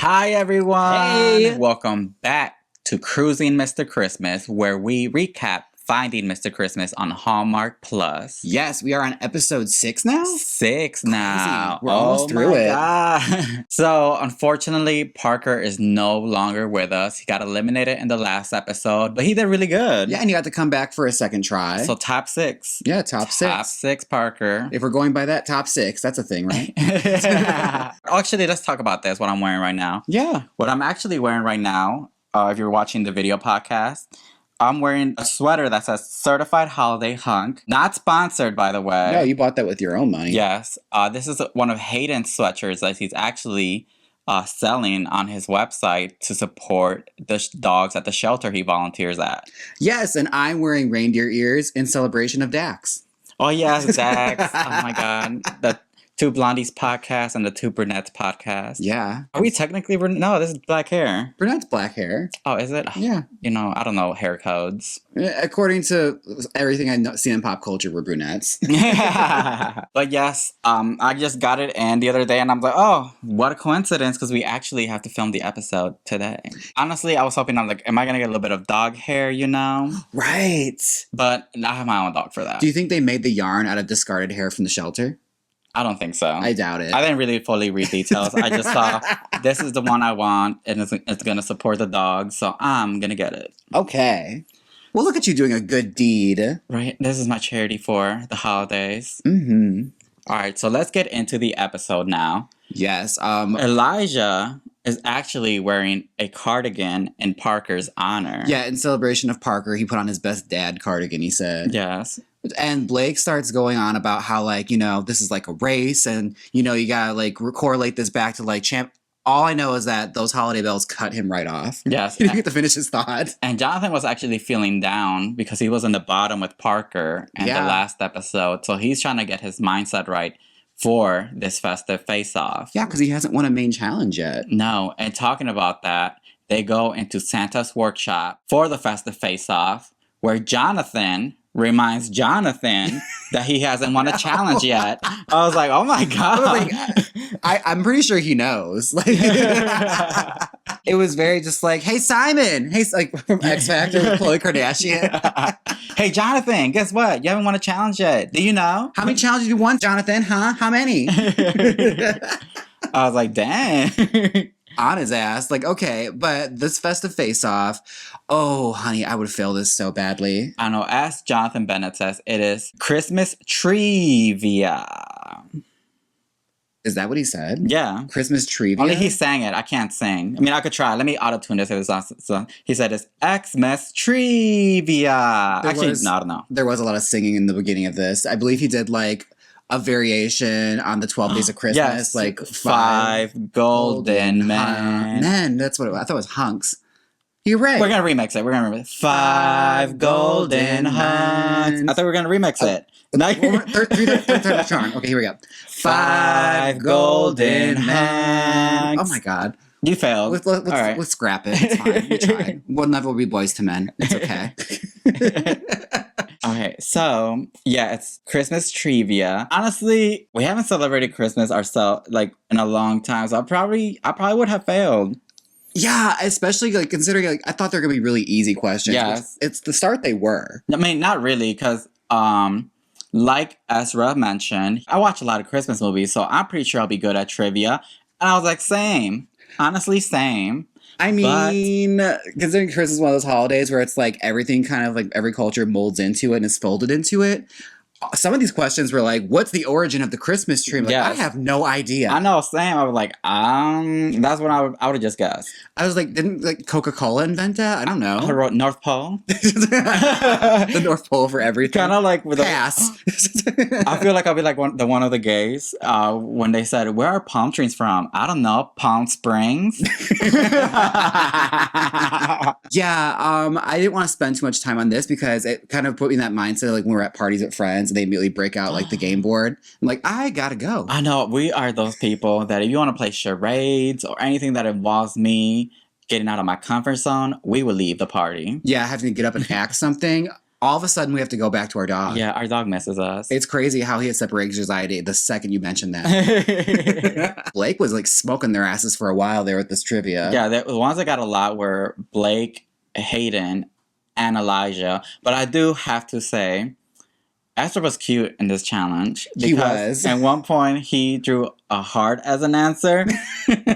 Hi, everyone. Hey. Welcome back to Cruising Mr. Christmas, where we recap Finding Mr. Christmas on Hallmark Plus. Yes, we are on episode 6 now? 6 now. We're almost through it. God. So, unfortunately, Parker is no longer with us. He got eliminated in the last episode, but he did really good. Yeah, and you had to come back for a second try. So, top 6. Yeah, top 6. Top 6, Parker. If we're going by that, top 6. That's a thing, right? Actually, let's talk about this, what I'm wearing right now. Yeah. What I'm actually wearing right now, if you're watching the video podcast, I'm wearing a sweater that says Certified Holiday Hunk. Not sponsored, by the way. No, you bought that with your own money. Yes. This is one of Hayden's sweatshirts that he's actually selling on his website to support the dogs at the shelter he volunteers at. Yes, and I'm wearing reindeer ears in celebration of Dax. Oh, yes, Dax. Oh, my God. The Two Blondies podcast and the Two Brunettes podcast. Yeah. Are we technically... No, this is black hair. Brunette's black hair. Oh, is it? Yeah. You know, I don't know hair codes. According to everything I've seen in pop culture, we're brunettes. But yes, I just got it in the other day and I'm like, oh, what a coincidence, because we actually have to film the episode today. Honestly, I was hoping, I'm like, am I going to get a little bit of dog hair, you know? Right. But I have my own dog for that. Do you think they made the yarn out of discarded hair from the shelter? I don't think so. I doubt it. I didn't really fully read details. I just saw, this is the one I want, and it's going to support the dog, so I'm going to get it. Okay. Well, look at you doing a good deed. Right? This is my charity for the holidays. Mm-hmm. All right, so let's get into the episode now. Yes. Elijah is actually wearing a cardigan in Parker's honor. Yeah, in celebration of Parker, he put on his best dad cardigan, he said. Yes. And Blake starts going on about how, like, you know, this is like a race and, you know, you gotta, like, correlate this back to, like, champ. All I know is that those holiday bells cut him right off. Yes. He didn't get to finish his thought. And Jonathan was actually feeling down because he was in the bottom with Parker in the last episode. So he's trying to get his mindset right for this Festive Face Off. Yeah, because he hasn't won a main challenge yet. No. And talking about that, they go into Santa's workshop for the Festive Face Off, where Jonathan reminds Jonathan that he hasn't won a challenge yet. I was like, oh my God. I'm pretty sure he knows. Like, it was very just like, hey, Simon. Hey, like from X Factor with Khloe Kardashian. Hey, Jonathan, guess what? You haven't won a challenge yet. Do you know? How many challenges you won, Jonathan? Huh? How many? I was like, dang. On his ass. Like, okay, but this Festive Face Off, oh, honey, I would fail this so badly. I know, as Jonathan Bennett says, it is Christmas Treevia. Is that what he said? Yeah. Christmas Treevia? Only he sang it. I can't sing. I mean, I could try. Let me auto-tune this. So he said it's Xmas Treevia. Actually, no, I don't know. There was a lot of singing in the beginning of this. I believe he did, like, a variation on the 12 Days of Christmas. Yes, like five golden men. Men, that's what it was. I thought it was hunks. You're right. We're going to remix it. We're going to remix it. Five golden hunks. I thought we were going to remix it. Third charm. Okay, here we go. Five golden hunks. Oh my God. You failed. Let's scrap it. It's fine. We tried. We'll never be boys to men. It's okay. Okay, so yeah, it's Christmas Treevia. Honestly, we haven't celebrated Christmas ourselves like in a long time, so I probably would have failed. Yeah, especially like considering like I thought they were gonna be really easy questions. Yes, it's the start they were. I mean, not really, because like Ezra mentioned, I watch a lot of Christmas movies, so I'm pretty sure I'll be good at trivia. And I was like, same. Honestly, same. I mean, considering Christmas is one of those holidays where it's like everything kind of like every culture molds into it and is folded into it. Some of these questions were like, what's the origin of the Christmas tree? Like, yes. I have no idea. I know, same. I was like, that's what I would have just guessed. I was like, didn't like Coca-Cola invent that? I don't know. I wrote North Pole. The North Pole for everything. Kind of like with Pass. I feel like I'll be like one of the gays when they said, where are palm trees from? I don't know, Palm Springs. Yeah, I didn't want to spend too much time on this because it kind of put me in that mindset like when we're at parties with friends and they immediately break out like the game board. I'm like, I gotta go. I know, we are those people that if you want to play charades or anything that involves me getting out of my comfort zone, we will leave the party. Yeah, having to get up and act something. all of a sudden we have to go back to our dog. Yeah, our dog misses us. It's crazy how he has separation anxiety the second you mentioned that. Blake was like smoking their asses for a while there with this trivia. Yeah, the ones that got a lot were Blake, Hayden, and Elijah. But I do have to say, Esther was cute in this challenge. He was. At one point, he drew a heart as an answer.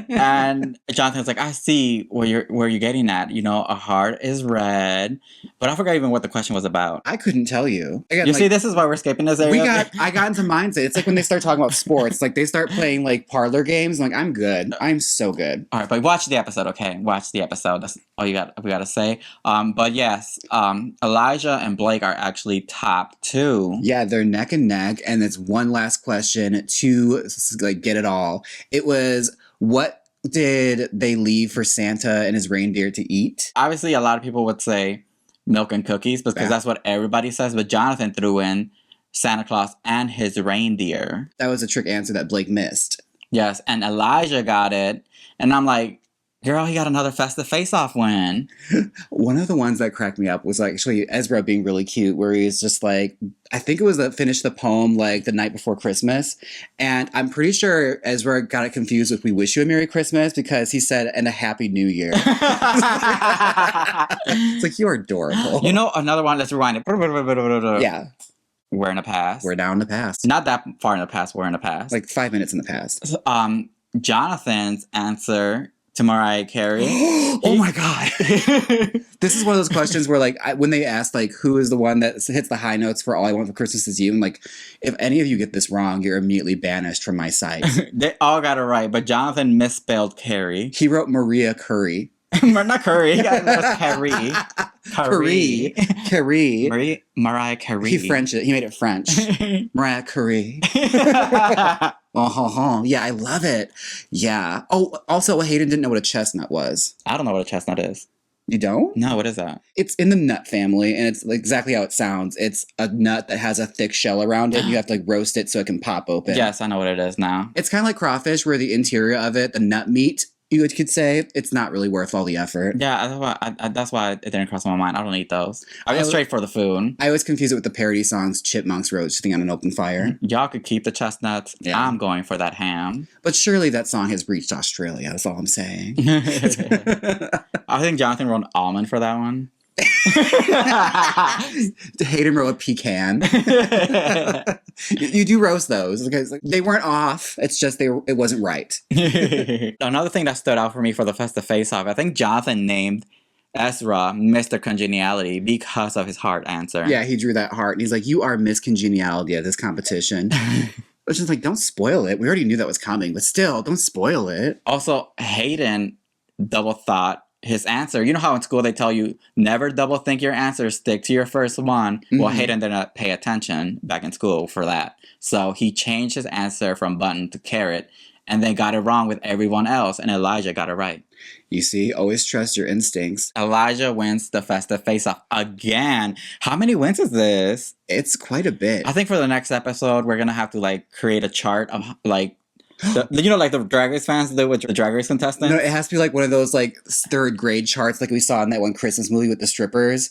And Jonathan was like, I see where you're getting at. You know, a heart is red. But I forgot even what the question was about. I couldn't tell you. Again, You see, this is why we're skipping this area. I got into mindset. It's like when they start talking about sports, like they start playing like parlor games. I'm like, I'm good. I'm so good. All right, but watch the episode, okay? Watch the episode. That's all we gotta say. But yes, Elijah and Blake are actually top 2. Yeah, they're neck and neck, and it's one last question to like get it all. It was, what did they leave for Santa and his reindeer to eat? Obviously, a lot of people would say milk and cookies because that's what everybody says. But Jonathan threw in Santa Claus and his reindeer. That was a trick answer that Blake missed. Yes, and Elijah got it, and I'm like, girl, he got another Festive Face Off win. One of the ones that cracked me up was actually Ezra being really cute, where he's just like, I think it was finish the poem like the night before Christmas. And I'm pretty sure Ezra got it confused with "We wish you a Merry Christmas" because he said, "and a Happy New Year." It's like, you're adorable. You know, another one, let's rewind it. Yeah. We're in the past. We're now in the past. Not that far in the past, we're in the past. Like 5 minutes in the past. Jonathan's answer to Mariah Carey. Oh my God. This is one of those questions where like when they ask like who is the one that hits the high notes for All I Want for Christmas Is You, I'm like, if any of you get this wrong, you're immediately banished from my site. They all got it right, but Jonathan misspelled Carey. He wrote Maria Curry. Not Curry. Carey. Carrie. Carrie. Mariah Carey. He French it. He made it French. Mariah Carey. Yeah, I love it. Yeah. Oh, also, Hayden didn't know what a chestnut was. I don't know what a chestnut is. You don't? No, what is that? It's in the nut family, and it's exactly how it sounds. It's a nut that has a thick shell around it. You have to like roast it so it can pop open. Yes, I know what it is now. It's kind of like crawfish, where the interior of it, the nut meat, you could say, it's not really worth all the effort. Yeah, that's why it didn't cross my mind. I don't eat those. I go straight for the food. I always confuse it with the parody songs Chipmunks roasting on an open fire. Y'all could keep the chestnuts. Yeah. I'm going for that ham. But surely that song has reached Australia. That's all I'm saying. I think Jonathan wrote almond for that one. Hayden wrote a pecan. You do roast those because like, they weren't off. It's just it wasn't right. Another thing that stood out for me for the Festive Face Off, I think Jonathan named Ezra Mr. Congeniality because of his heart answer. Yeah, he drew that heart and he's like, "You are Miss Congeniality at this competition." Which is like, don't spoil it. We already knew that was coming, but still, don't spoil it. Also, Hayden double thought his answer. You know how in school they tell you never double think your answer, stick to your first one? Mm-hmm. Well, Hayden didn't pay attention back in school for that. So he changed his answer from button to carrot and then got it wrong with everyone else. And Elijah got it right. You see, always trust your instincts. Elijah wins the Festive Face Off again. How many wins is this? It's quite a bit. I think for the next episode, we're going to have to like create a chart of like, you know, like the Drag Race fans do with the Drag Race contestants? No, it has to be like one of those like third grade charts like we saw in that one Christmas movie with the strippers.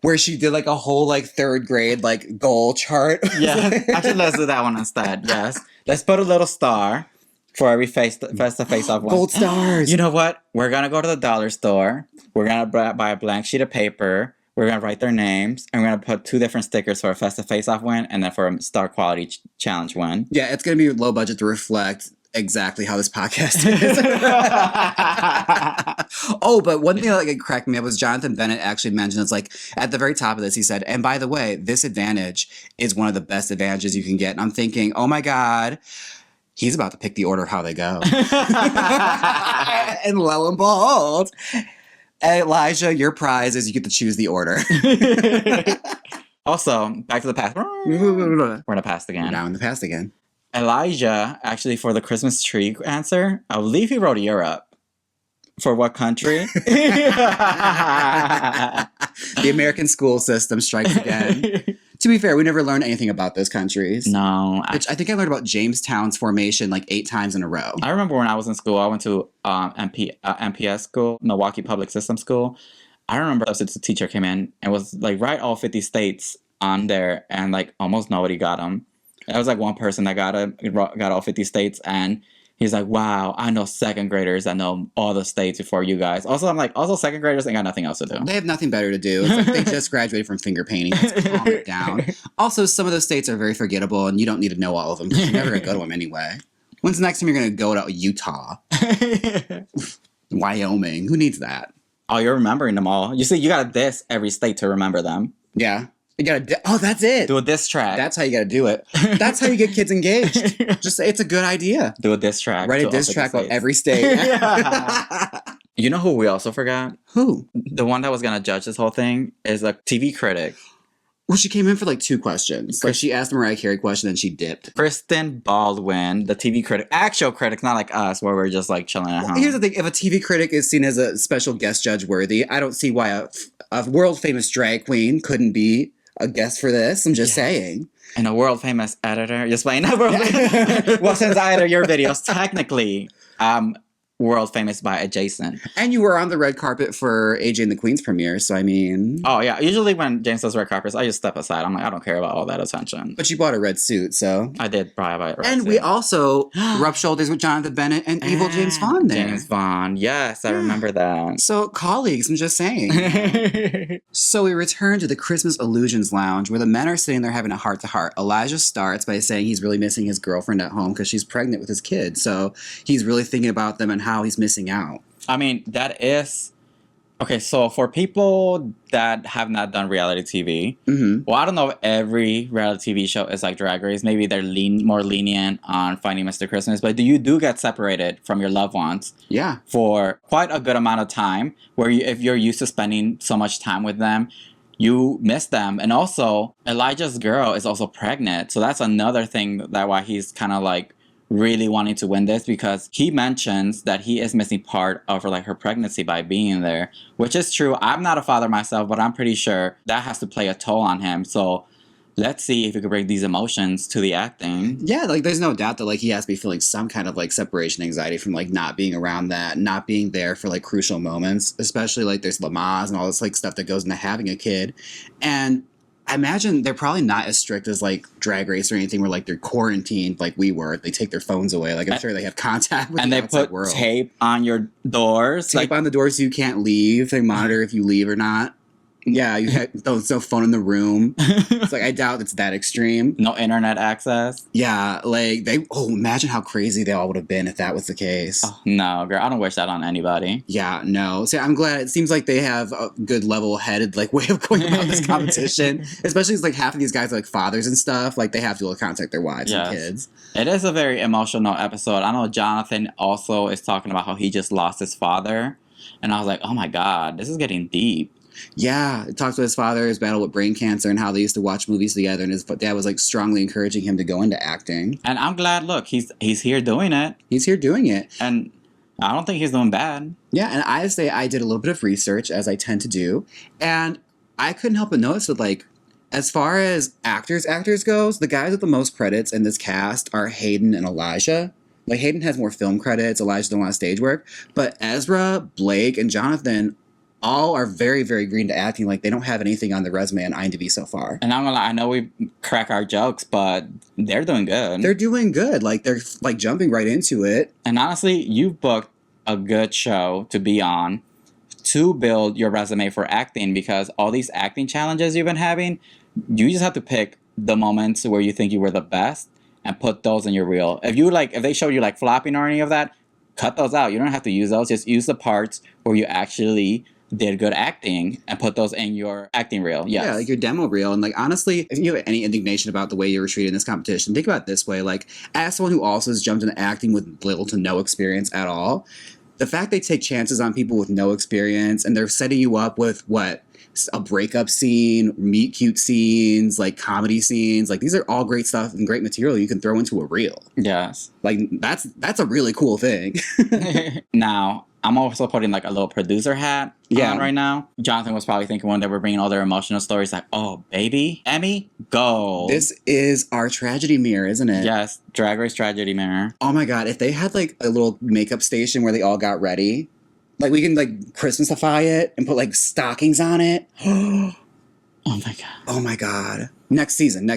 Where she did like a whole like third grade like goal chart. Yeah, actually let's do that one instead. Yes. Let's put a little star for every Festive Face Off one. Gold stars. You know what? We're going to go to the dollar store. We're going to buy a blank sheet of paper. We're going to write their names, and we're going to put 2 different stickers for a Festive Face Off win and then for a Star Quality Challenge win. Yeah, it's going to be low budget to reflect exactly how this podcast is. Oh, but one thing that like, cracked me up was Jonathan Bennett actually mentioned, it's like, at the very top of this, he said, and by the way, this advantage is one of the best advantages you can get. And I'm thinking, oh my God, he's about to pick the order of how they go. And lo and behold, Elijah, your prize is you get to choose the order. Also, back to the past. We're in the past again. We're now in the past again. Elijah, actually, for the Christmas tree answer, I believe he wrote Europe. For what country? The American school system strikes again. To be fair, we never learned anything about those countries. No. Which I think I learned about Jamestown's formation like 8 times in a row. I remember when I was in school, I went to MPS school, Milwaukee Public System School. I remember a substitute teacher came in and was like, write all 50 states on there, and like almost nobody got them. There was like one person that got all 50 states, and he's like, wow, I know second graders that know all the states before you guys. Also, I'm like, also second graders ain't got nothing else to do. They have nothing better to do. It's like they just graduated from finger painting. Let's calm it down. Also, some of those states are very forgettable, and you don't need to know all of them because you're never going to go to them anyway. When's the next time you're going to go to Utah? Wyoming? Who needs that? Oh, you're remembering them all. You see, you got to diss every state to remember them. Yeah. You gotta. Oh, that's it. Do a diss track. That's how you gotta do it. That's how you get kids engaged. Just say it's a good idea. Do a diss track. Write a diss track of every state. You know who we also forgot? Who? The one that was gonna judge this whole thing is a TV critic. Well, she came in for like 2 questions. Like she asked the Mariah Carey question and she dipped. Kristen Baldwin, the TV critic, actual critic, not like us, where we're just like chilling at home. Here's the thing: if a TV critic is seen as a special guest judge worthy, I don't see why a world famous drag queen couldn't be a guest for this. I'm just saying. And a world famous editor. You're playing that world famous. Well, since I edit your videos, technically, world famous by adjacent. And you were on the red carpet for AJ and the Queen's premiere, so I mean... Oh, yeah. Usually when James does red carpets, I just step aside. I'm like, I don't care about all that attention. But you bought a red suit, so... I did buy a red suit. And we also rubbed shoulders with Jonathan Bennett and evil James Vaughn there. James Vaughn. Yes, I remember that. So, colleagues, I'm just saying. So we return to the Christmas Illusions Lounge, where the men are sitting there having a heart-to-heart. Elijah starts by saying he's really missing his girlfriend at home because she's pregnant with his kid. So he's really thinking about them and how he's missing out. I mean, that is... Okay, so for people that have not done reality TV, well, I don't know if every reality TV show is like Drag Race. Maybe they're more lenient on Finding Mr. Christmas, but you do get separated from your loved ones. Yeah. For quite a good amount of time, where if you're used to spending so much time with them, you miss them. And also, Elijah's girl is also pregnant, so that's another thing that why he's kind of like really wanting to win this, because he mentions that he is missing part of her pregnancy by being there, which is true. I'm not a father myself, but I'm pretty sure that has to play a toll on him. So let's see if we could bring these emotions to the acting. Yeah, like there's no doubt that like he has to be feeling some kind of like separation anxiety from like not being around that, not being there for like crucial moments, especially like there's Lamaze and all this like stuff that goes into having a kid. And I imagine they're probably not as strict as like Drag Race or anything where like they're quarantined like we were. They take their phones away. Like I'm sure they have contact with and the they put world. Tape on your doors. Tape on the doors so you can't leave. They monitor if you leave or not. Yeah, you had no phone in the room. It's like I doubt it's that extreme. No internet access. Yeah, like imagine how crazy they all would have been if that was the case. Oh, no, girl, I don't wish that on anybody. Yeah, no. So I'm glad. It seems like they have a good level-headed like way of going about this competition. Especially as like half of these guys are like fathers and stuff. Like they have to contact their wives and kids. It is a very emotional episode. I know Jonathan also is talking about how he just lost his father, and I was like, oh my god, this is getting deep. Yeah, it talks about his father, his battle with brain cancer, and how they used to watch movies together, and his dad was like strongly encouraging him to go into acting. And I'm glad, look, he's here doing it. He's here doing it. And I don't think he's doing bad. Yeah, and I say I did a little bit of research, as I tend to do, and I couldn't help but notice that, like, as far as actors goes, the guys with the most credits in this cast are Hayden and Elijah. Like, Hayden has more film credits, Elijah don't want stage work, but Ezra, Blake, and Jonathan all are very, very green to acting. Like, they don't have anything on the resume on IMDb so far. And I'm gonna lie, I know we crack our jokes, but they're doing good. They're doing good. Like, they're, like, jumping right into it. And honestly, you've booked a good show to be on to build your resume for acting, because all these acting challenges you've been having, you just have to pick the moments where you think you were the best and put those in your reel. If they showed you, like, flopping or any of that, cut those out. You don't have to use those. Just use the parts where you actually did good acting and put those in your acting reel. Yes. Yeah, like your demo reel. And like, honestly, if you have any indignation about the way you were treated in this competition, think about it this way. Like, as someone who also has jumped into acting with little to no experience at all, the fact they take chances on people with no experience and they're setting you up with a breakup scene, meet cute scenes, like comedy scenes, like these are all great stuff and great material you can throw into a reel. Yes. Like that's a really cool thing. Now, I'm also putting like a little producer hat on right now. Jonathan was probably thinking when they were bringing all their emotional stories, like, oh, baby, Emmy Gold. This is our tragedy mirror, isn't it? Yes, Drag Race tragedy mirror. Oh my God, if they had like a little makeup station where they all got ready, Like we can like Christmasify it and put like stockings on it. Oh my god. Oh my god. Next season.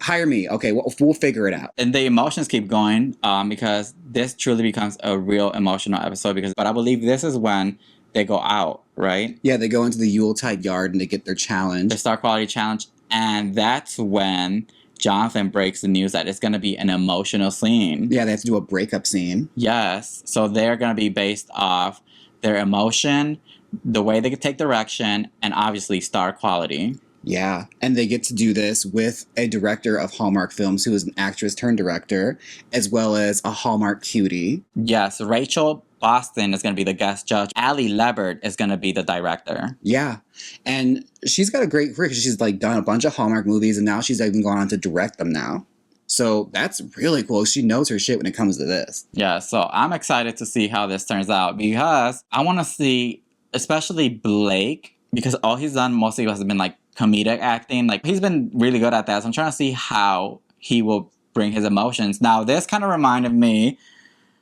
Hire me. Okay, we'll figure it out. And the emotions keep going because this truly becomes a real emotional episode. But I believe this is when they go out, right? Yeah, they go into the Yuletide yard and they get their challenge. The Star Quality Challenge. And that's when Jonathan breaks the news that it's going to be an emotional scene. Yeah, they have to do a breakup scene. Yes. So they're going to be based off their emotion, the way they can take direction, and obviously star quality. Yeah, and they get to do this with a director of Hallmark films who is an actress turned director, as well as a Hallmark cutie. Yes, Rachel Boston is going to be the guest judge. Allie Lebert is going to be the director. Yeah, and she's got a great career because she's like done a bunch of Hallmark movies, and now she's even gone on to direct them now. So that's really cool. She knows her shit when it comes to this. Yeah, so I'm excited to see how this turns out because I want to see, especially Blake, because all he's done mostly has been like comedic acting. Like he's been really good at that. So I'm trying to see how he will bring his emotions. Now, this kind of reminded me,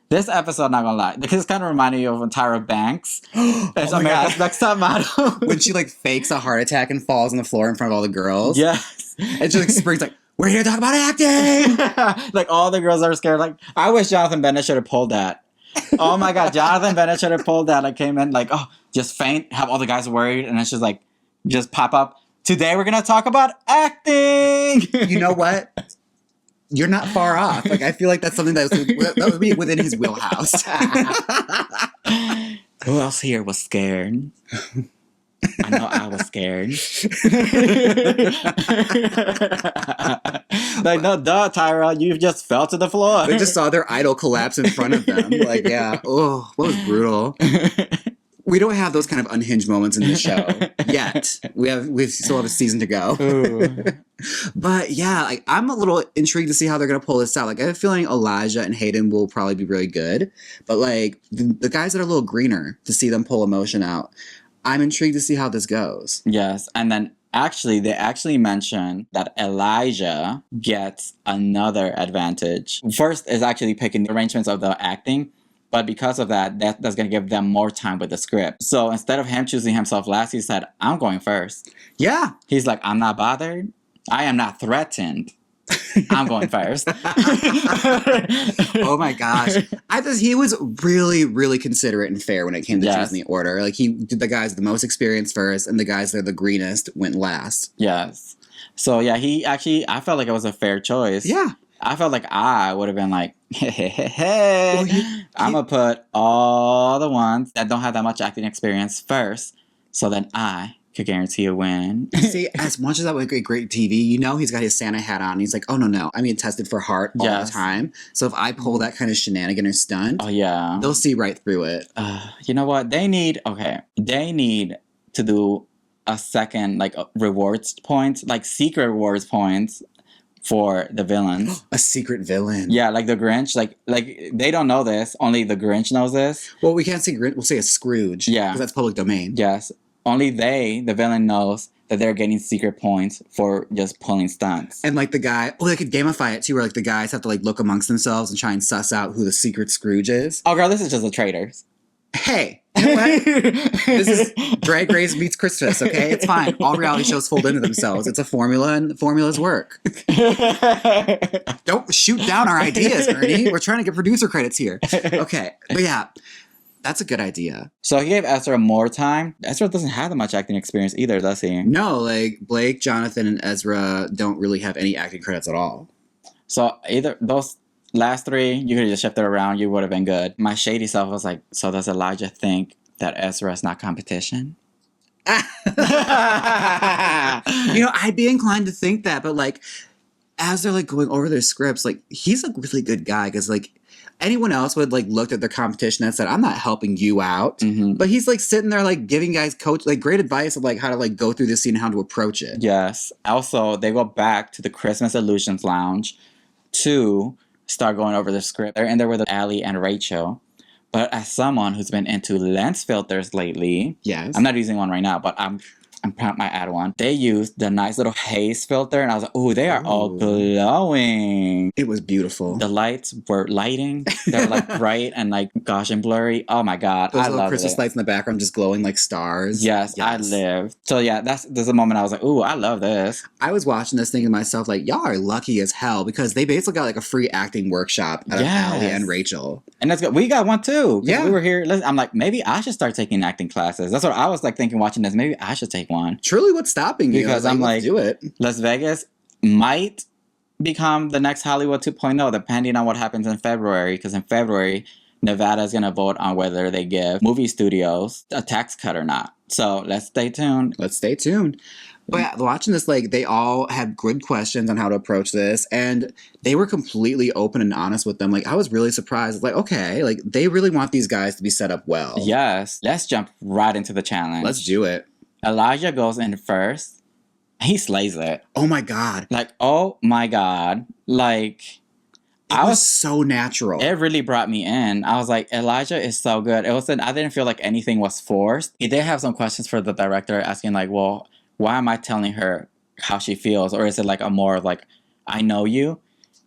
this episode, not gonna lie, this kind of reminded me of Tyra Banks. It's America's Next Top Model. When she like fakes a heart attack and falls on the floor in front of all the girls. Yes. And she like springs like, we're here to talk about acting. Like all the girls are scared. Like I wish Jonathan Bennett should have pulled that. Oh my god, Jonathan Bennett should have pulled that. Like came in like, oh, just faint, have all the guys worried, and then she's like, just pop up. Today we're gonna talk about acting. You know what? You're not far off. Like I feel like that's something that would be within his wheelhouse. Who else here was scared? I know I was scared. Like, no, duh, Tyra, you just fell to the floor. They just saw their idol collapse in front of them. Like, yeah. Oh, what was brutal. We don't have those kind of unhinged moments in the show yet. We still have a season to go. But yeah, like I'm a little intrigued to see how they're gonna pull this out. Like I have a feeling Elijah and Hayden will probably be really good. But like the guys that are a little greener, to see them pull emotion out, I'm intrigued to see how this goes. Yes, and then they actually mentioned that Elijah gets another advantage. First is actually picking the arrangements of the acting. But because of that's going to give them more time with the script. So instead of him choosing himself last, he said, I'm going first. Yeah. He's like, I'm not bothered. I am not threatened. I'm going first. Oh my gosh. He was really, really considerate and fair when it came to choosing the order. Like he did the guys the most experienced first and the guys that are the greenest went last. Yes. So yeah, I felt like it was a fair choice. Yeah. I felt like I would have been like, hey, I'm going to put all the ones that don't have that much acting experience first, so then I could guarantee a win. See, as much as that would be great TV, he's got his Santa hat on. He's like, oh, no, I'm being tested for heart all the time. So if I pull that kind of shenanigan or stunt, they'll see right through it. You know what? They need to do a second, like, rewards points, like secret rewards points, for the villains. A secret villain. Yeah, like the Grinch. Like they don't know this. Only the Grinch knows this. Well, we can't say Grinch. We'll say a Scrooge. Yeah. Because that's public domain. Yes. Only the villain knows that they're getting secret points for just pulling stunts. And like the guy, they could gamify it too, where like the guys have to like look amongst themselves and try and suss out who the secret Scrooge is. Oh girl, this is just the traitors. Hey, you know what? This is Drag Race meets Christmas, okay? It's fine. All reality shows fold into themselves. It's a formula, and formulas work. Don't shoot down our ideas, Ernie. We're trying to get producer credits here. Okay, but yeah, that's a good idea. So he gave Ezra more time. Ezra doesn't have that much acting experience either, does he? No, like Blake, Jonathan, and Ezra don't really have any acting credits at all. So either those last three, you could have just shifted around. You would have been good. My shady self was like, so does Elijah think that Ezra is not competition? I'd be inclined to think that, but like, as they're like going over their scripts, like he's a really good guy because like anyone else would like looked at their competition and said, I'm not helping you out. Mm-hmm. But he's like sitting there like giving guys great advice of like how to like go through this scene and how to approach it. Yes. Also, they go back to the Christmas Illusions Lounge to start going over the script. They're in there with Allie and Rachel. But as someone who's been into lens filters lately, yes, I'm not using one right now, but I'm I might add one. They used the nice little haze filter, and I was like, "Ooh, they are all glowing." It was beautiful. The lights were lighting. They're like bright and like gosh and blurry. Oh my god, Those I little love Christmas it. lights in the background just glowing like stars. Yes, I lived. So yeah, there's a moment I was like, "Ooh, I love this." I was watching this thinking to myself, like, y'all are lucky as hell because they basically got like a free acting workshop out of Allie and Rachel. And that's good. We got one too. Yeah, we were here. I'm like, maybe I should start taking acting classes. That's what I was like thinking watching this. Maybe I should take one. Truly, what's stopping you? Because I'm like, do it. Las Vegas might become the next Hollywood 2.0, depending on what happens in February. Because in February, Nevada is going to vote on whether they give movie studios a tax cut or not. So let's stay tuned. But watching this, like, they all had good questions on how to approach this, and they were completely open and honest with them. Like, I was really surprised. Like, okay, like, they really want these guys to be set up well. Yes. Let's jump right into the challenge. Let's do it. Elijah goes in first. He slays it. Oh, my God. Like, oh, my God. Like... It was so natural. It really brought me in. I was like, Elijah is so good. I didn't feel like anything was forced. He did have some questions for the director asking like, well, why am I telling her how she feels? Or is it like a more of like, I know you?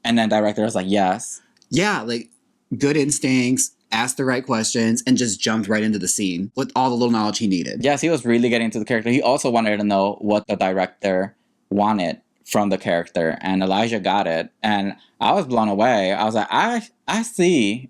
And then director was like, yes. Yeah, like good instincts, asked the right questions, and just jumped right into the scene with all the little knowledge he needed. Yes, he was really getting into the character. He also wanted to know what the director wanted from the character, and Elijah got it, and I was blown away. I was like, I see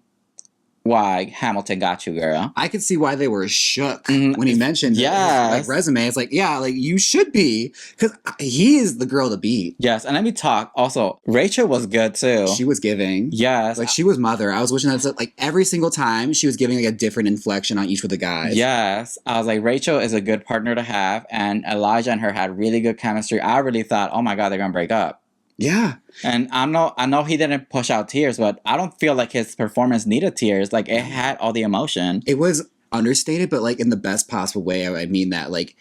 why Hamilton got you, girl. I could see why they were shook when he mentioned his like, resume. It's like, yeah, like you should be, because he is the girl to beat. Yes, and let me talk. Also, Rachel was good too. She was giving. Yes. Like she was mother. I was wishing that like every single time she was giving like a different inflection on each of the guys. Yes. I was like, Rachel is a good partner to have, and Elijah and her had really good chemistry. I really thought, oh my God, they're going to break up. Yeah. And I know he didn't push out tears, but I don't feel like his performance needed tears. Like, it had all the emotion. It was understated, but like in the best possible way. I mean that. Like,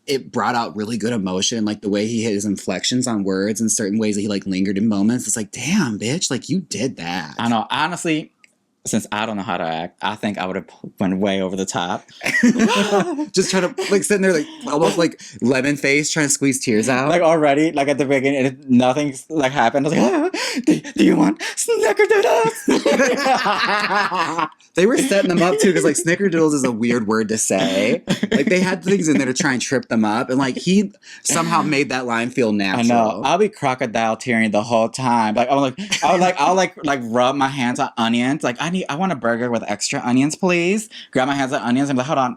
it brought out really good emotion. Like, the way he hit his inflections on words and certain ways that he like lingered in moments. It's like, damn, bitch, like you did that. I know. Honestly, since I don't know how to act, I think I would have went way over the top. Just trying to, like, sitting there, like, almost, like, lemon face, trying to squeeze tears out. Like, already, like, at the beginning, and nothing's, like, happened. I was like, do you want snickerdoodles? They were setting them up, too, because, like, snickerdoodles is a weird word to say. Like, they had things in there to try and trip them up, and, like, he somehow made that line feel natural. I know. I'll be crocodile tearing the whole time. Like, I'll rub my hands on onions. Like, I want a burger with extra onions, please. Grab my hands on onions and be like, hold on.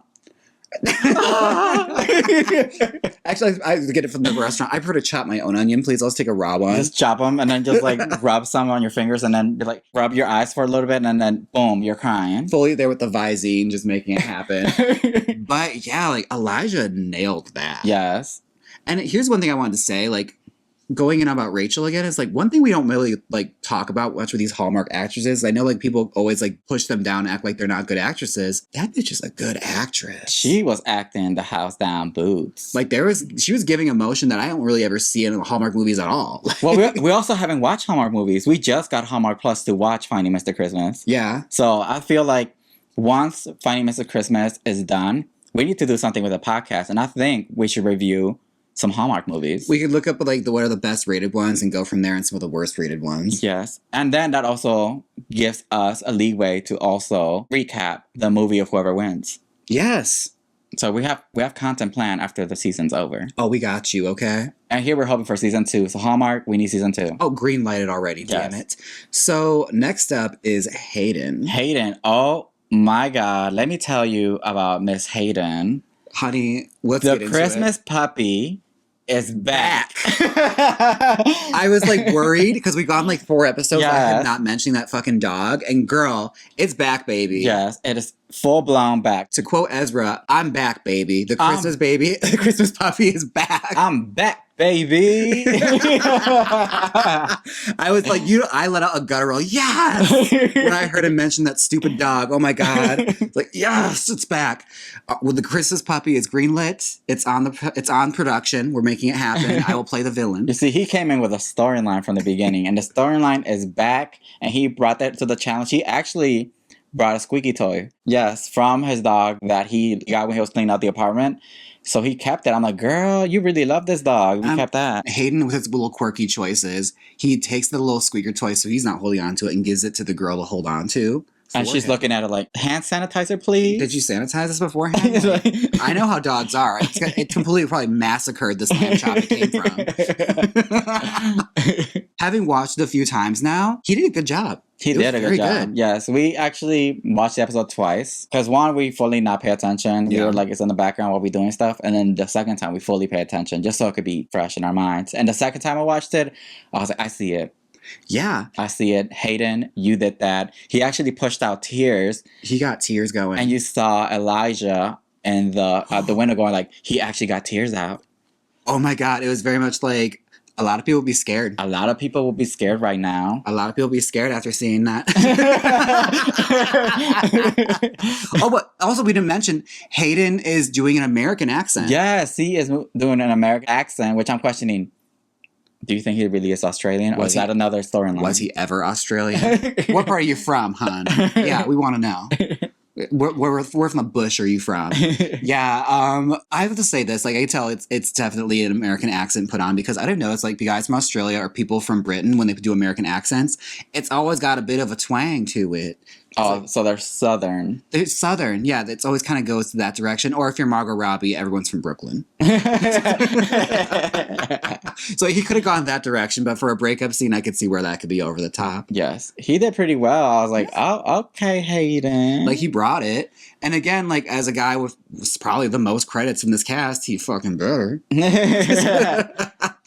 Actually, I get it from the restaurant. I prefer to chop my own onion, please. I'll just take a raw one. Just chop them and then just like rub some on your fingers and then be like rub your eyes for a little bit and then boom, you're crying. Fully there with the Visine, just making it happen. But yeah, like Elijah nailed that. Yes. And here's one thing I wanted to say, like, going in about Rachel again, is like one thing we don't really like talk about much with these Hallmark actresses. I know like people always like push them down and act like they're not good actresses. That bitch is a good actress. She was acting the house down boots. Like she was giving emotion that I don't really ever see in Hallmark movies at all. Well, we also haven't watched Hallmark movies. We just got Hallmark Plus to watch Finding Mr. Christmas. Yeah. So I feel like once Finding Mr. Christmas is done, we need to do something with a podcast, and I think we should review some Hallmark movies. We could look up like what are the best rated ones and go from there and some of the worst rated ones. Yes. And then that also gives us a leeway to also recap the movie of whoever wins. Yes. So we have content planned after the season's over. Oh, we got you, okay? And here we're hoping for season 2. So Hallmark, we need season 2. Oh, green lighted already, damn it. So next up is Hayden. Hayden, oh my God. Let me tell you about Miss Hayden. Honey, let's get into it. The Christmas puppy is back. I was like worried because we gone like 4 episodes. Yes. I had not mentioned that fucking dog. And girl, it's back, baby. Yes, it is full blown back. To quote Ezra, I'm back, baby. The Christmas baby, the Christmas puppy is back. I'm back, baby. I was like, I let out a guttural yes when I heard him mention that stupid dog. Oh my God. It's like, yes, it's back. Well, the Christmas puppy is greenlit. It's on production. We're making it happen. I will play the villain. You see, he came in with a storyline from the beginning, and the storyline is back, and he brought that to the challenge. He actually brought a squeaky toy. Yes, from his dog that he got when he was cleaning out the apartment. So he kept it. I'm like, girl, you really love this dog. We kept that. Hayden, with his little quirky choices, he takes the little squeaker toy, so he's not holding on to it, and gives it to the girl to hold on to. And she's looking at it like, hand sanitizer, please. Did you sanitize this beforehand? Like, I know how dogs are. It completely probably massacred this lamb chop it came from. Having watched it a few times now, he did a good job. He did a good job. Yes, we actually watched the episode twice. Because one, we fully not pay attention. We were like, it's in the background while we doing stuff. And then the second time, we fully pay attention just so it could be fresh in our minds. And the second time I watched it, I was like, I see it. Yeah. I see it. Hayden, you did that. He actually pushed out tears. He got tears going. And you saw Elijah in the window going like, he actually got tears out. Oh my God. It was very much like, a lot of people would be scared. A lot of people will be scared right now. A lot of people will be scared after seeing that. Oh, but also we didn't mention, Hayden is doing an American accent. Yes, he is doing an American accent, which I'm questioning. Do you think he really is Australian, or is that another storyline? Was he ever Australian? What part are you from, hun? Yeah, we want to know. Where from the bush are you from? Yeah, I have to say this. Like, I can tell it's definitely an American accent put on, because I don't know. It's like the guys from Australia or people from Britain, when they do American accents, it's always got a bit of a twang to it. Oh, so they're Southern. They're Southern, yeah. It's always kind of goes to that direction. Or if you're Margot Robbie, everyone's from Brooklyn. So he could have gone that direction, but for a breakup scene, I could see where that could be over the top. Yes, he did pretty well. I was like, oh, okay, Hayden. Like, he brought it. And again, like, as a guy with probably the most credits from this cast, he fucking better.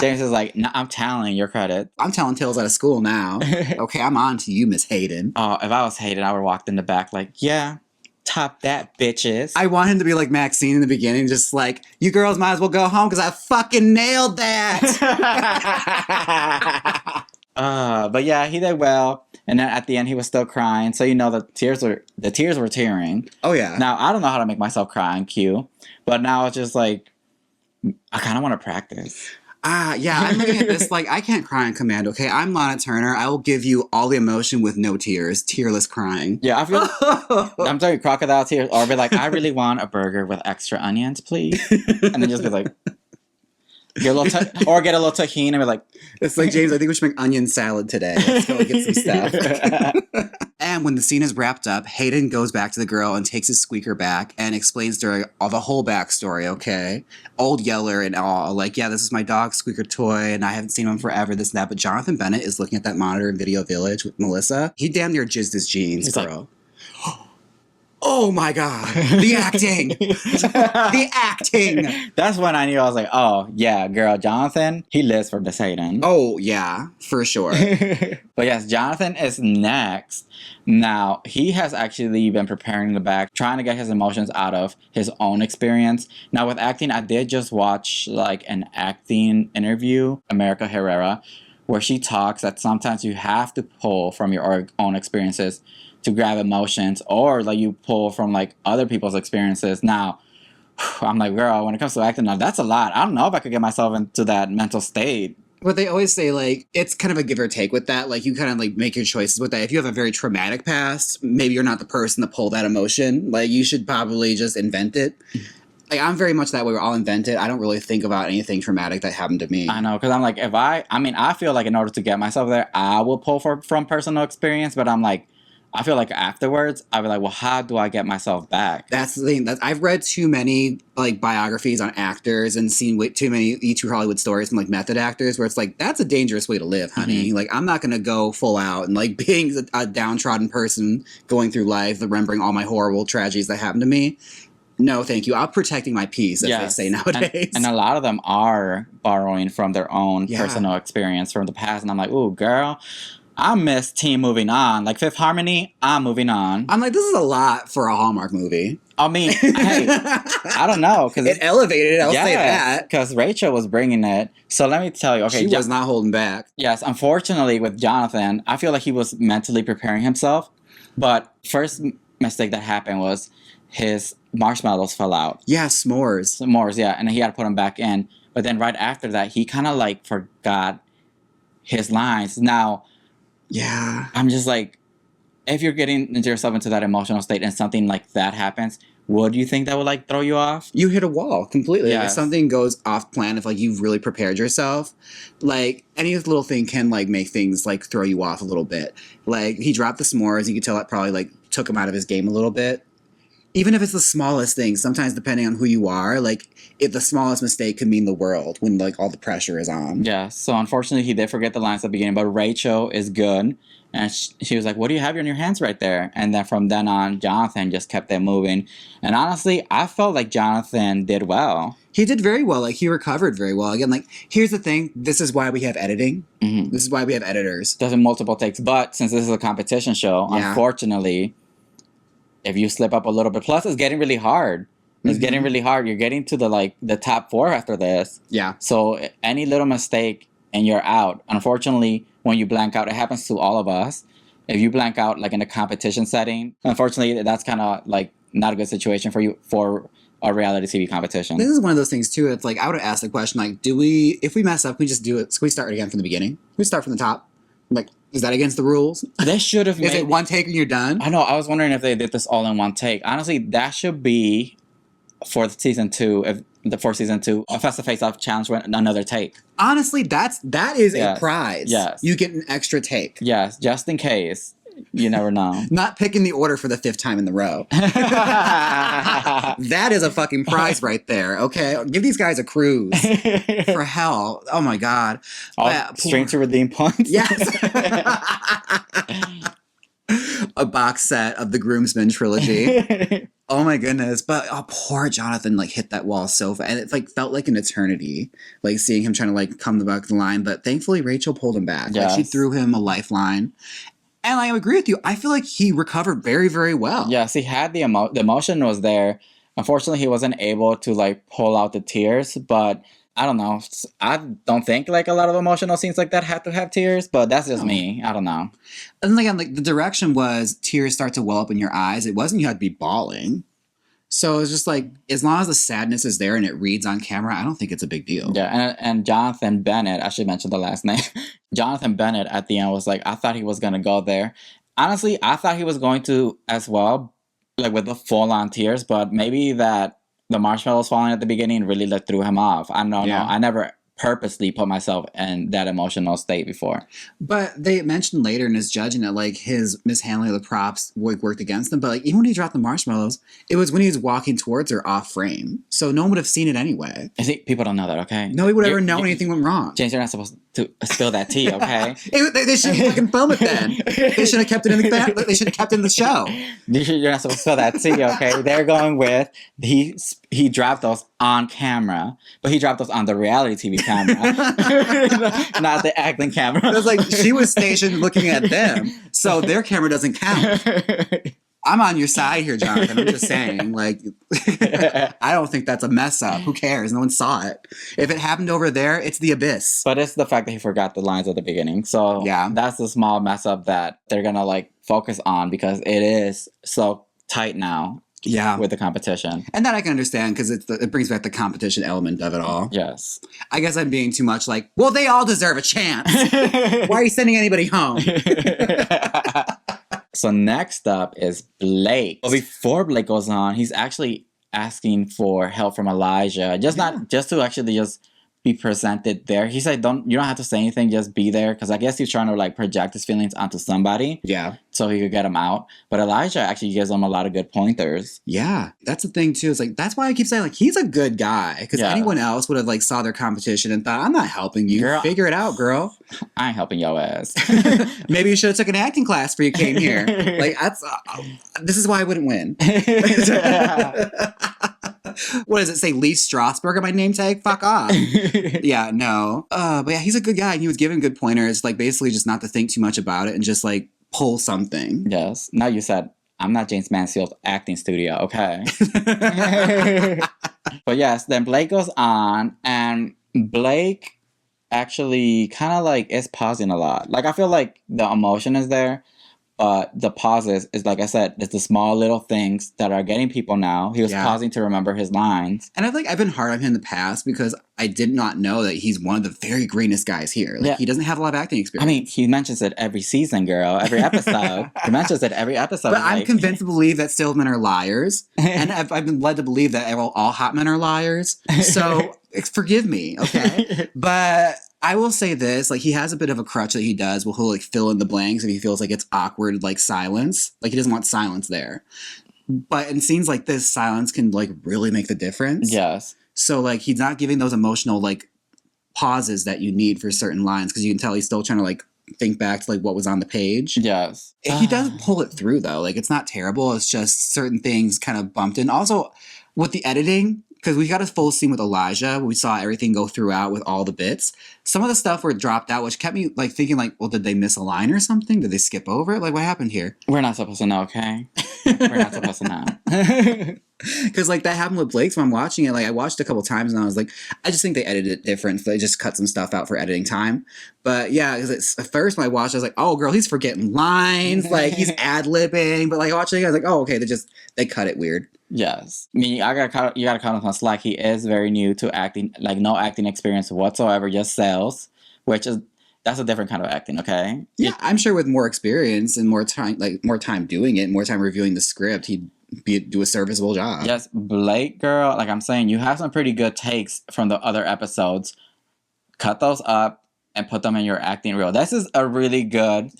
James is like, no, I'm telling your credit. I'm telling tales out of school now. Okay, I'm on to you, Miss Hayden. Oh, if I was Hayden, I would have walked in the back like, yeah, top that, bitches. I want him to be like Maxine in the beginning, just like, you girls might as well go home because I fucking nailed that. But yeah, he did well. And then at the end, he was still crying. So, you know, the tears were tearing. Oh, yeah. Now, I don't know how to make myself cry in Q. But now it's just like, I kind of want to practice. Yeah, I'm looking at this like, I can't cry on command, okay? I'm Lana Turner. I will give you all the emotion with no tears. Tearless crying. Yeah, I feel I'm talking crocodile tears. Or I'll be like, I really want a burger with extra onions, please. And then just be like, get a little get a little tahini and be like, it's like, James, I think we should make onion salad today. Let's go get some stuff. And when the scene is wrapped up, Hayden goes back to the girl and takes his squeaker back and explains to her all the whole backstory, okay? Old Yeller and all, like, yeah, this is my dog's squeaker toy, and I haven't seen him forever, this and that. But Jonathan Bennett is looking at that monitor in Video Village with Melissa. He damn near jizzed his jeans, he's bro. Like, oh my God. The acting. The acting. That's when I knew. I was like, oh, yeah, girl, Jonathan, he lives for this Hayden. Oh, yeah, for sure. But yes, Jonathan is next. Now, he has actually been preparing in the back, trying to get his emotions out of his own experience. Now, with acting, I did just watch like an acting interview, America Herrera, where she talks that sometimes you have to pull from your own experiences to grab emotions, or like you pull from like other people's experiences. Now, I'm like, girl, when it comes to acting, now that's a lot. I don't know if I could get myself into that mental state. But they always say, like, it's kind of a give or take with that. Like, you kind of, like, make your choices with that. If you have a very traumatic past, maybe you're not the person to pull that emotion. Like, you should probably just invent it. Like, I'm very much that way where I'll invent it. I don't really think about anything traumatic that happened to me. I know, because I'm like, I feel like in order to get myself there, I will pull from personal experience, but I'm like, I feel like afterwards, I'll be like, well, how do I get myself back? That's the thing. I've read too many like biographies on actors and seen way too many true Hollywood stories from like method actors where it's like, that's a dangerous way to live, honey. Mm-hmm. Like, I'm not going to go full out and like being a downtrodden person going through life, remembering all my horrible tragedies that happened to me. No, thank you. I'm protecting my peace, as they say nowadays. And a lot of them are borrowing from their own personal experience from the past. And I'm like, ooh, girl, I miss Team Moving On. Like Fifth Harmony, I'm moving on. I'm like, this is a lot for a Hallmark movie. I mean, hey, I don't know. Cause it elevated it, I'll say that. Because Rachel was bringing it. So let me tell you. Okay, she was not holding back. Yes, unfortunately with Jonathan, I feel like he was mentally preparing himself. But first mistake that happened was his marshmallows fell out. Yeah, s'mores. S'mores, yeah. And he had to put them back in. But then right after that, he kind of like forgot his lines. Now... yeah. I'm just like, if you're getting yourself into that emotional state and something like that happens, would you think that would like throw you off? You hit a wall completely. Yes. If something goes off plan, if like you've really prepared yourself, like any little thing can like make things like throw you off a little bit. Like he dropped the s'mores, you could tell that probably like took him out of his game a little bit. Even if it's the smallest thing, sometimes depending on who you are, like if the smallest mistake could mean the world when like all the pressure is on. Yeah, so unfortunately he did forget the lines at the beginning, but Rachel is good. And she was like, what do you have in your hands right there? And then from then on, Jonathan just kept it moving. And honestly, I felt like Jonathan did well. He did very well. Like, he recovered very well. Again, like, here's the thing. This is why we have editing. Mm-hmm. This is why we have editors. Does multiple takes. But since this is a competition show, unfortunately, if you slip up a little bit, plus it's getting really hard. It's getting really hard. You're getting to the top 4 after this. Yeah. So any little mistake and you're out. Unfortunately, when you blank out, it happens to all of us. If you blank out like in a competition setting, unfortunately, that's kind of like not a good situation for you for a reality TV competition. This is one of those things too. It's like I would have asked the question like, if we mess up, we just do it. So we start it again from the beginning. We start from the top. Like, is that against the rules? They should have. Is it one take and you're done? I know. I was wondering if they did this all in one take. Honestly, that should be for season 2. For season 2, a Festive Face Off challenge with another take. Honestly, that is a prize. Yes. You get an extra take. Yes, just in case. You never know. Not picking the order for the 5th time in the row. That is a fucking prize right there, okay? Give these guys a cruise. For hell. Oh my God. Stream to redeem points? Yes. A box set of the Groomsmen trilogy. Oh my goodness. But poor Jonathan like hit that wall so fast. And it like felt like an eternity. Like seeing him trying to like come back to the line. But thankfully Rachel pulled him back. Yes. Like she threw him a lifeline. And I agree with you. I feel like he recovered very, very well. Yes, he had the emotion was there. Unfortunately, he wasn't able to like pull out the tears, but I don't know. I don't think like a lot of emotional scenes like that have to have tears, but that's just me. I don't know. And again, like the direction was tears start to well up in your eyes. It wasn't you had to be bawling. So it's just like, as long as the sadness is there and it reads on camera, I don't think it's a big deal. Yeah, and Jonathan Bennett, I should mention the last name. Jonathan Bennett at the end was like, I thought he was going to go there. Honestly, I thought he was going to as well, like with the full-on tears, but maybe that the marshmallows falling at the beginning really like threw him off. I don't know. I never purposely put myself in that emotional state before. But they mentioned later in his judging that like his mishandling of the props worked against him. But like even when he dropped the marshmallows, it was when he was walking towards her off frame. So no one would have seen it anyway. People don't know that, okay? Nobody would ever know anything went wrong. James, you're not supposed to spill that tea, okay? They shouldn't fucking film it then. They should have kept it in the They should have kept it in the show. You're not supposed to spill that tea, okay? They're going with he dropped those on camera, but he dropped those on the reality TV camera, not the acting camera. It was like she was stationed looking at them, so their camera doesn't count. I'm on your side here, Jonathan. I'm just saying, like, I don't think that's a mess up. Who cares? No one saw it. If it happened over there, it's the abyss. But it's the fact that he forgot the lines at the beginning. So that's the small mess up that they're gonna like focus on because it is so tight now. Yeah, with the competition. And that I can understand because it brings back the competition element of it all. Yes. I guess I'm being too much like, well, they all deserve a chance. Why are you sending anybody home? So next up is Blake. Well, before Blake goes on, he's actually asking for help from Elijah. Not to actually just be presented there. He said, you don't have to say anything, just be there. Because I guess he's trying to like project his feelings onto somebody. Yeah. So he could get him out. But Elijah actually gives him a lot of good pointers. Yeah. That's the thing too. It's like, that's why I keep saying like, he's a good guy. Because anyone else would have like saw their competition and thought, I'm not helping you. Girl, figure it out, girl. I ain't helping your ass. Maybe you should have took an acting class before you came here. Like, this is why I wouldn't win. What does it say? Lee Strasberg on my name tag? Fuck off. Yeah, no. But yeah, he's a good guy. And he was giving good pointers, like basically just not to think too much about it and just like pull something. Yes. Now you said, I'm not James Mansfield's acting studio, okay? But yes, then Blake goes on and Blake actually kind of like is pausing a lot. Like I feel like the emotion is there, But the pauses is, like I said, it's the small little things that are getting people now. He was pausing to remember his lines. And I've been hard on him in the past because I did not know that he's one of the very greenest guys here. He doesn't have a lot of acting experience. I mean, he mentions it every season, girl. Every episode. He mentions it every episode. But I'm convinced to believe that still men are liars. And I've been led to believe that all hot men are liars. So forgive me, okay? But I will say this, he has a bit of a crutch that he does where he'll fill in the blanks if he feels like it's awkward, silence. He doesn't want silence there. But in scenes like this, silence can really make the difference. Yes. So he's not giving those emotional pauses that you need for certain lines because you can tell he's still trying to think back to what was on the page. Yes. He does pull it through though. It's not terrible. It's just certain things kind of bumped in. Also with the editing, because we got a full scene with Elijah where we saw everything go throughout with all the bits. Some of the stuff were dropped out, which kept me thinking well, did they miss a line or something? Did they skip over it? What happened here? We're not supposed to know, okay? We're not supposed to know. Because that happened with Blake's when I'm watching it. I watched it a couple times and I was I just think they edited it different. So they just cut some stuff out for editing time. But yeah, because at first when I watched, I was oh girl, he's forgetting lines. He's ad-libbing. But I watched it, I was oh okay, they cut it weird. Yes. I mean, you gotta cut him some slack. He is very new to acting, no acting experience whatsoever, just sales, that's a different kind of acting, okay? Yeah, I'm sure with more experience and more time, more time doing it, more time reviewing the script, he'd do a serviceable job. Yes, Blake, girl, I'm saying, you have some pretty good takes from the other episodes. Cut those up and put them in your acting reel. This is a really good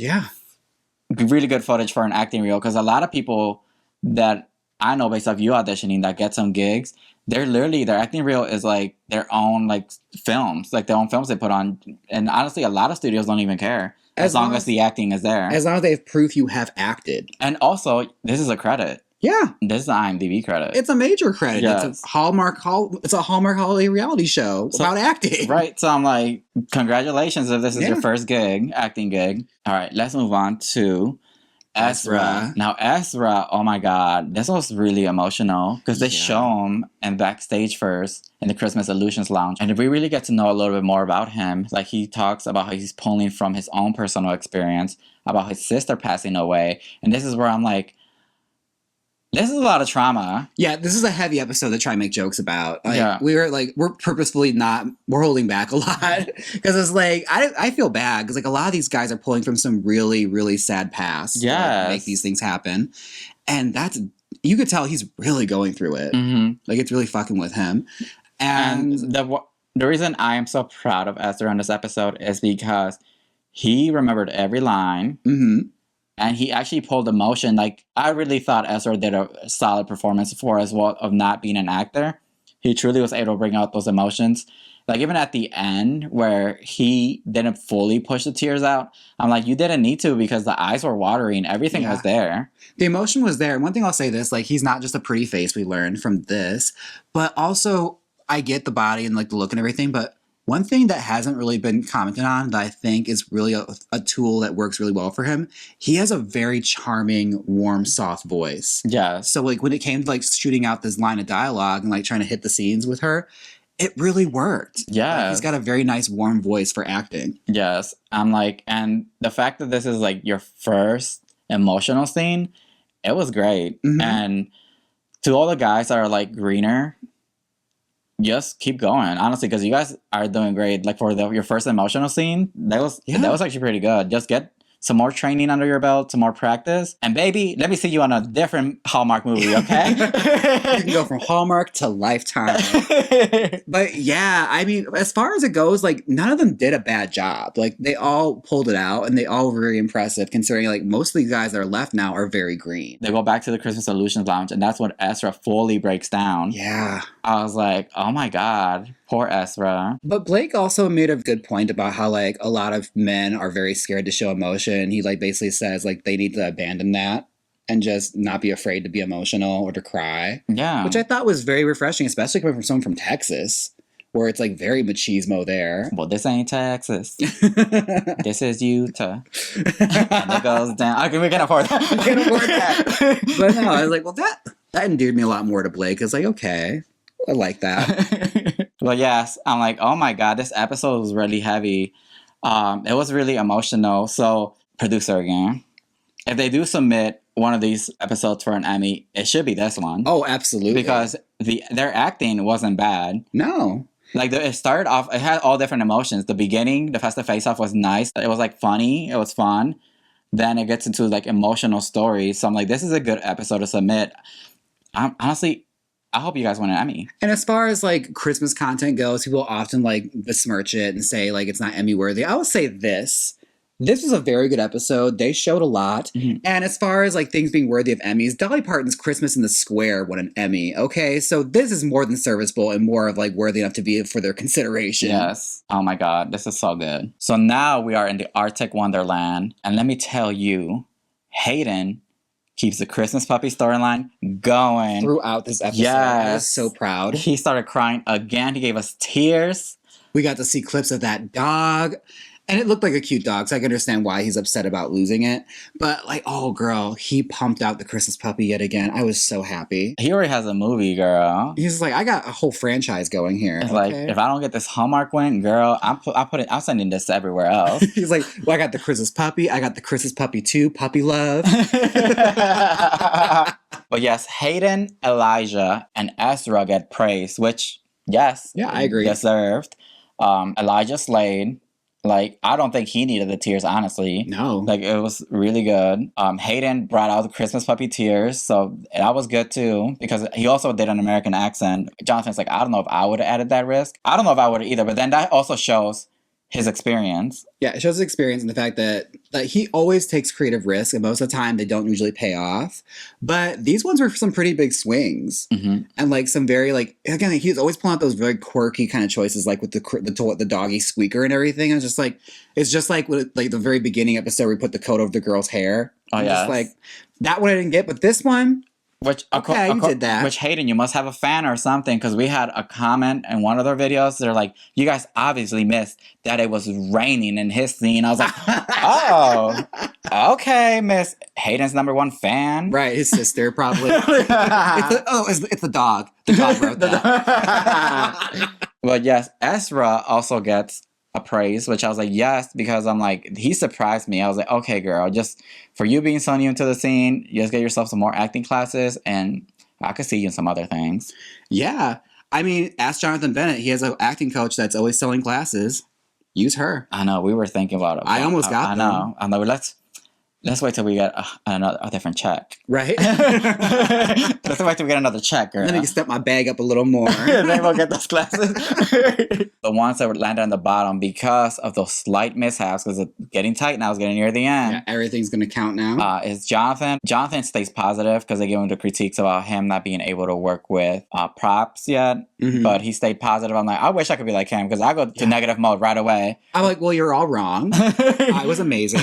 footage for an acting reel, because a lot of people that I know based off you auditioning that get some gigs, they're literally, their acting reel is their own films, their own films they put on. And honestly, a lot of studios don't even care as long as the acting is there. As long as they have proof you have acted. And also, this is a credit. Yeah. This is an IMDb credit. It's a major credit. Yes. It's a Hallmark holiday reality show about acting. Right. So I'm congratulations if this is your first acting gig. All right, let's move on to Ezra. Now, Ezra, oh my God, this was really emotional because they show him in backstage first in the Christmas Illusions Lounge. And we really get to know a little bit more about him. He talks about how he's pulling from his own personal experience about his sister passing away. And this is where I'm this is a lot of trauma. Yeah, this is a heavy episode to try and make jokes about. We're purposefully we're holding back a lot. Because it's I feel bad because a lot of these guys are pulling from some really, really sad past to make these things happen. And you could tell he's really going through it. Mm-hmm. It's really fucking with him. And the reason I am so proud of Esther on this episode is because he remembered every line. Mm-hmm. And he actually pulled emotion. I really thought Ezra did a solid performance as well of not being an actor. He truly was able to bring out those emotions. Even at the end where he didn't fully push the tears out, I'm you didn't need to because the eyes were watering. Everything was there. The emotion was there. And one thing I'll say this, he's not just a pretty face we learned from this, but also I get the body and the look and everything, but one thing that hasn't really been commented on that I think is really a tool that works really well for him, he has a very charming, warm, soft voice. Yeah. So when it came to shooting out this line of dialogue and trying to hit the scenes with her, it really worked. Yeah. He's got a very nice, warm voice for acting. Yes. I'm and the fact that this is your first emotional scene, it was great. Mm-hmm. And to all the guys that are greener, just keep going, honestly, because you guys are doing great. For your first emotional scene, that was actually pretty good. Just get some more training under your belt, some more practice, and baby, let me see you on a different Hallmark movie, okay? You can go from Hallmark to Lifetime. But yeah, I mean, as far as it goes, none of them did a bad job. They all pulled it out, and they all were very impressive, considering most of these guys that are left now are very green. They go back to the Christmas Illusions Lounge, and that's when Ezra fully breaks down. Yeah. I was oh my God, poor Ezra. But Blake also made a good point about how a lot of men are very scared to show emotion. He basically says they need to abandon that and just not be afraid to be emotional or to cry. Yeah. Which I thought was very refreshing, especially coming from someone from Texas, where it's very machismo there. Well, this ain't Texas. This is Utah. And it goes down. Okay, we can afford that. We can afford that. But no, I was that endeared me a lot more to Blake. It's okay. I like that. Well, yes. I'm oh my God, this episode was really heavy. It was really emotional. So, producer again. if they do submit one of these episodes for an Emmy, it should be this one. Oh, absolutely. Because their acting wasn't bad. No. Like, it started off, it had all different emotions. The beginning, the Festive Face Off was nice. It was, like, funny. It was fun. Then it gets into, like, emotional stories. So I'm like, this is a good episode to submit. Honestly, I hope you guys win an Emmy. And as far as, like, Christmas content goes, people often, like, besmirch it and say, like, it's not Emmy worthy. I will say this. This was a very good episode. They showed a lot. Mm-hmm. And as far as, like, things being worthy of Emmys, Dolly Parton's Christmas in the Square won an Emmy, okay? So this is more than serviceable and more of, like, worthy enough to be for their consideration. Yes. Oh, my God. This is so good. So now we are in the Arctic Wonderland. And let me tell you, Hayden keeps the Christmas puppy storyline going. Throughout this episode. Yes. I was so proud. He started crying again. He gave us tears. We got to see clips of that dog. And it looked like a cute dog, so I can understand why he's upset about losing it. But, like, oh, girl, he pumped out the Christmas puppy yet again. I was so happy. He already has a movie, girl. He's like, I got a whole franchise going here. It's like, if I don't get this Hallmark win, girl, I'm sending this everywhere else. He's like, well, I got the Christmas puppy. I got the Christmas puppy 2, puppy love. But yes, Hayden, Elijah, and Ezra get praise, which, yes. Yeah, I agree. Deserved. Elijah slayed. Like, I don't think he needed the tears, honestly. No. Like, it was really good. Hayden brought out the Christmas puppy tears, so that was good, too, because he also did an American accent. Jonathan's like, I don't know if I would have added that risk. I don't know if I would have either, but then that also shows his experience. Yeah, it shows his experience and the fact that he always takes creative risks, and most of the time they don't usually pay off. But these ones were some pretty big swings. Mm-hmm. And, like, some very, like, again, he's always pulling out those very quirky kind of choices, like with the doggy squeaker and everything. It's just like with, like, the very beginning episode where we put the coat over the girl's hair. Oh, yeah. Just like, that one I didn't get, but this one... Which, you did that. Which, Hayden, you must have a fan or something, because we had a comment in one of their videos. They're like, you guys obviously missed that it was raining in his scene. I was like, oh, okay, Miss Hayden's #1 fan. Right, his sister, probably. It's the dog. The dog wrote that. But yes, Ezra also gets a praise, which I was like, yes, because I'm like, he surprised me. I was like, okay, girl, just for you being so new to the scene, you just get yourself some more acting classes, and I could see you in some other things. Yeah. I mean, ask Jonathan Bennett. He has an acting coach that's always selling classes. Use her. I know. We were thinking about it. I almost got them. I know. I'm like, let's wait till we get a different check. Right? Let's wait till we get another check, girl. Then I can step my bag up a little more. Then we'll get those classes. The ones that would land on the bottom because of those slight mishaps, because it's getting tight now, it's getting near the end. Yeah, everything's going to count now. Is Jonathan. Jonathan stays positive because they give him the critiques about him not being able to work with props yet. Mm-hmm. But he stayed positive. I'm like, I wish I could be like him, because I go to negative mode right away. I'm like, well, you're all wrong. I was amazing.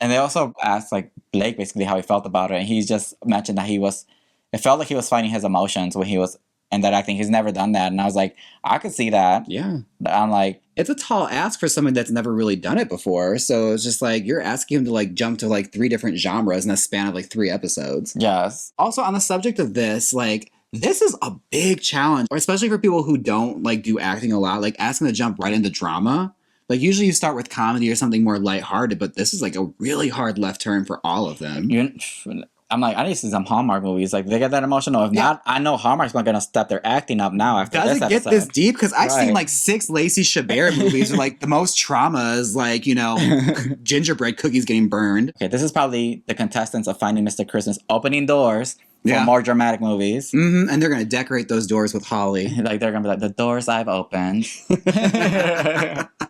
And they also asked, like, Blake basically how he felt about it, and he just mentioned that it felt like he was finding his emotions when he was in that acting. He's never done that, and I was like, I could see that. Yeah. I'm like, it's a tall ask for someone that's never really done it before, so it's just like, you're asking him to, like, jump to, like, 3 different genres in a span of, like, 3 episodes. Yes. Also, on the subject of this, like, this is a big challenge, especially for people who don't, like, do acting a lot, like, asking to jump right into drama. Like, usually you start with comedy or something more lighthearted, but this is, like, a really hard left turn for all of them. I'm like, I need to see some Hallmark movies. Like, they get that emotional. If not, I know Hallmark's not going to step their acting up now after this episode. Does it get this deep? Because I've seen, like, 6 Lacey Chabert movies where, like, the most trauma is, like, you know, gingerbread cookies getting burned. Okay, this is probably the contestants of Finding Mr. Christmas opening doors for more dramatic movies. Mm-hmm. And they're going to decorate those doors with holly. Like, they're going to be like, the doors I've opened.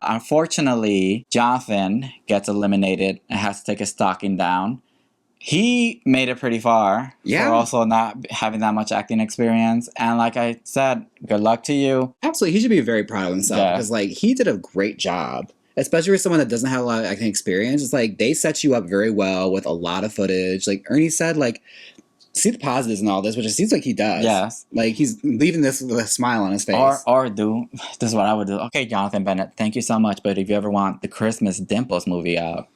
Unfortunately, Jonathan gets eliminated and has to take his stocking down. He made it pretty far. Yeah. For also not having that much acting experience. And like I said, good luck to you. Absolutely. He should be very proud of himself because, like, he did a great job. Especially for someone that doesn't have a lot of acting experience. It's like, they set you up very well with a lot of footage. Like Ernie said, like, see the positives in all this, which it seems like he does. Yes. Like, he's leaving this with a smile on his face. Or this is what I would do. Okay, Jonathan Bennett, thank you so much. But if you ever want the Christmas Dimples movie out,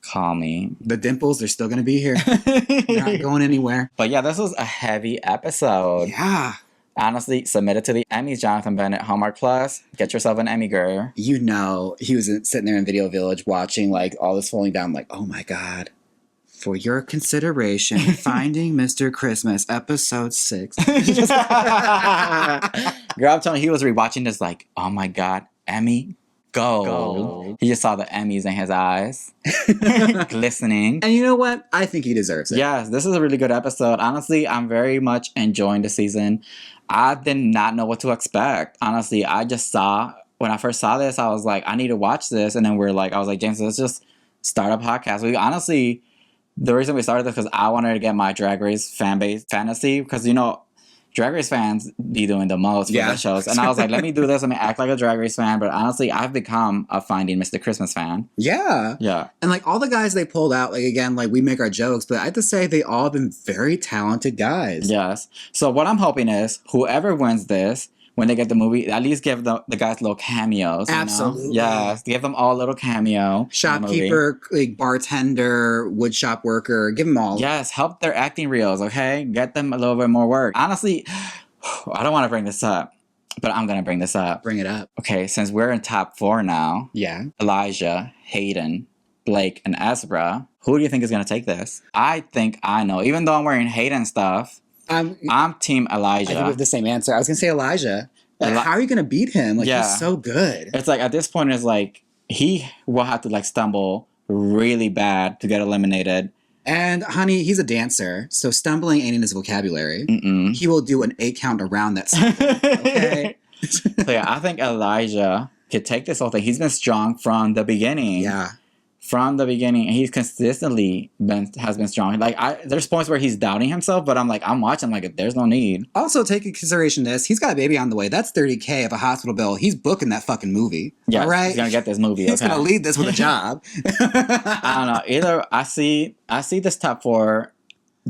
call me. The Dimples, they're still going to be here. They're not going anywhere. But yeah, this was a heavy episode. Yeah. Honestly, submit it to the Emmys, Jonathan Bennett, Hallmark Plus. Get yourself an Emmy, girl. You know, he was sitting there in Video Village watching like all this falling down, like, oh my God. For your consideration, Finding Mr. Christmas, episode 6. Girl, I'm telling you, he was rewatching this like, oh my God, Emmy Gold. He just saw the Emmys in his eyes, glistening. And you know what? I think he deserves it. Yes, this is a really good episode. Honestly, I'm very much enjoying the season. I did not know what to expect. Honestly, I just saw, when I first saw this, I was like, I need to watch this. And then I was like, James, let's just start a podcast. We honestly, the reason we started this because I wanted to get my Drag Race fan base fantasy because, you know, Drag Race fans be doing the most for the shows. And I was like, let me do this. Let me act like a Drag Race fan. But honestly, I've become a Finding Mr. Christmas fan. Yeah. Yeah. And like all the guys they pulled out, like again, like we make our jokes, but I have to say they all have been very talented guys. Yes. So what I'm hoping is whoever wins this, when they get the movie, at least give the guys little cameos. Absolutely. Yes. Give them all a little cameo. Shopkeeper, like bartender, woodshop worker, give them all. Yes. Help their acting reels, okay? Get them a little bit more work. Honestly, I don't want to bring this up, but I'm going to bring this up. Bring it up. Okay. Since we're in top 4 now. Yeah. Elijah, Hayden, Blake, and Ezra. Who do you think is going to take this? I think I know. Even though I'm wearing Hayden stuff, I'm Team Elijah. I think we have the same answer. I was going to say Elijah. Like, how are you going to beat him? Like, he's so good. It's like, at this point, it's like, he will have to, like, stumble really bad to get eliminated. And, honey, he's a dancer, so stumbling ain't in his vocabulary. Mm-mm. He will do an 8 count around that stumbling, okay? So, yeah, I think Elijah could take this whole thing. He's been strong from the beginning. Yeah. From the beginning, and he's consistently has been strong. Like, there's points where he's doubting himself, but I'm like, I'm watching, like, there's no need. Also, take into consideration this. He's got a baby on the way. That's $30K of a hospital bill. He's booking that fucking movie. Yeah, all right? He's gonna get this movie. He's gonna lead this with a job. I don't know. Either I see this top 4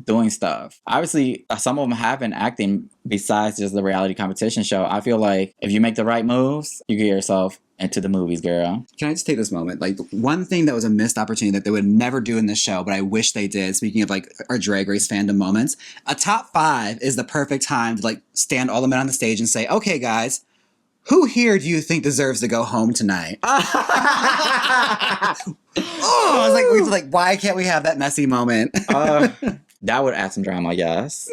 doing stuff. Obviously, some of them have been acting besides just the reality competition show. I feel like if you make the right moves, you get yourself into the movies, girl. Can I just take this moment? Like, one thing that was a missed opportunity that they would never do in this show, but I wish they did, speaking of, like, our Drag Race fandom moments, a top 5 is the perfect time to, like, stand all the men on the stage and say, okay, guys, who here do you think deserves to go home tonight? I was like, why can't we have that messy moment? That would add some drama, yes.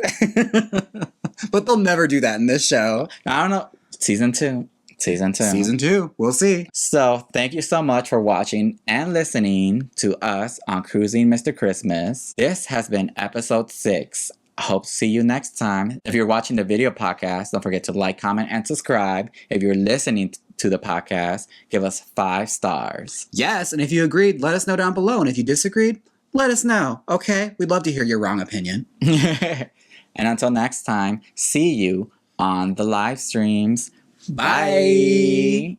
But they'll never do that in this show. I don't know. Season 2. Season 2. We'll see. So, thank you so much for watching and listening to us on Cruising Mr. Christmas. This has been episode 6. I hope to see you next time. If you're watching the video podcast, don't forget to like, comment, and subscribe. If you're listening to the podcast, give us 5 stars. Yes, and if you agreed, let us know down below. And if you disagreed, let us know, okay? We'd love to hear your wrong opinion. And until next time, see you on the live streams. Bye.